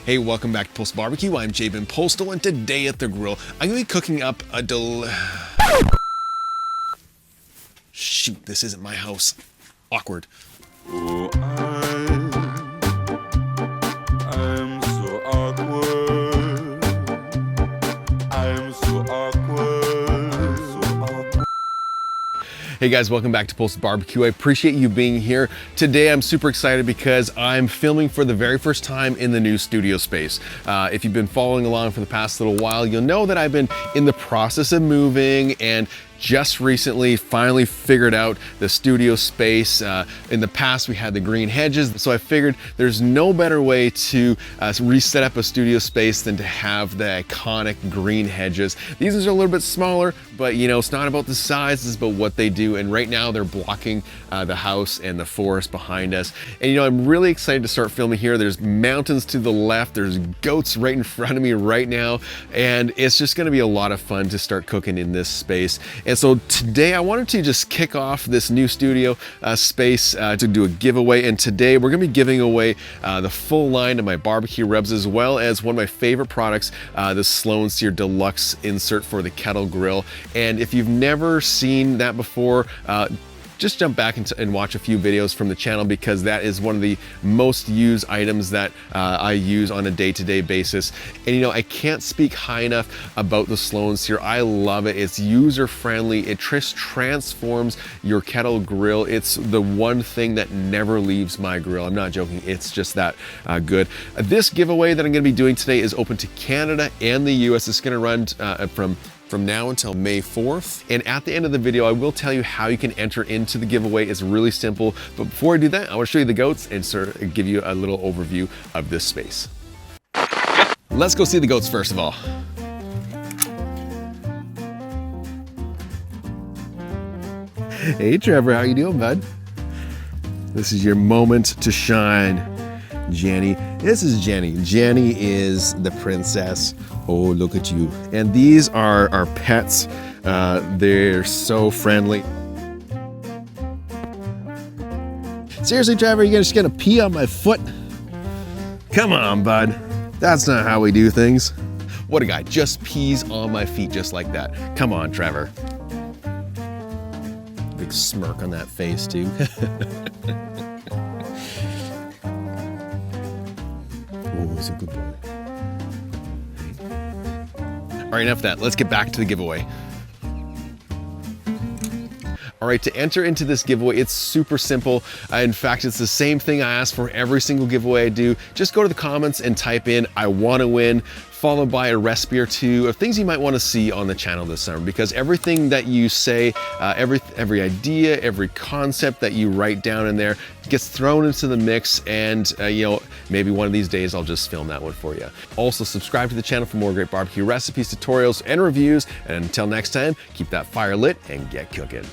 Hey, welcome back to Postal Barbecue. I'm Jabin Postal, and today at the grill, I'm gonna be cooking up a Shoot, this isn't my house. Awkward. Oh, I'm so awkward. I'm so awkward. So awkward. Hey guys, welcome back to Postal Barbecue. I appreciate you being here. Today I'm super excited because I'm filming for the very first time in the new studio space. If you've been following along for the past little while, you'll know that I've been in the process of moving and just recently finally figured out the studio space. In the past we had the green hedges, so I figured there's no better way to reset up a studio space than to have the iconic green hedges. These are a little bit smaller, but you know, it's not about the size, it's about what they do. And right now they're blocking the house and the forest behind us. And you know, I'm really excited to start filming here. There's mountains to the left, there's goats right in front of me right now, and it's just gonna be a lot of fun to start cooking in this space. And so today I wanted to just kick off this new studio space to do a giveaway. And today we're gonna be giving away the full line of my barbecue rubs, as well as one of my favorite products, the Sloan Sear Deluxe insert for the kettle grill. And if you've never seen that before, just jump back and watch a few videos from the channel, because that is one of the most used items that I use on a day-to-day basis. And you know, I can't speak high enough about the Sloan Sear. I love it. It's user-friendly. It just transforms your kettle grill. It's the one thing that never leaves my grill. I'm not joking. It's just that good. This giveaway that I'm going to be doing today is open to Canada and the US. It's going to run from now until May 4th. And at the end of the video, I will tell you how you can enter into the giveaway. It's really simple. But before I do that, I want to show you the goats and sort of give you a little overview of this space. Let's go see the goats first of all. Hey Trevor, how you doing, bud? This is your moment to shine. Jenny, this is Jenny. Jenny is the princess. Oh, look at you. And these are our pets. They're so friendly. Seriously, Trevor, you're just gonna pee on my foot? Come on, bud. That's not how we do things. What a guy, just pees on my feet just like that. Come on, Trevor. Big smirk on that face, too. Oh, he's a good boy. All right, enough of that. Let's get back to the giveaway. All right, to enter into this giveaway, it's super simple. In fact, it's the same thing I ask for every single giveaway I do. Just go to the comments and type in, "I want to win," followed by a recipe or two of things you might want to see on the channel this summer, because everything that you say, every idea, every concept that you write down in there gets thrown into the mix, and you know, maybe one of these days I'll just film that one for you. Also, subscribe to the channel for more great barbecue recipes, tutorials, and reviews. And until next time, keep that fire lit and get cooking.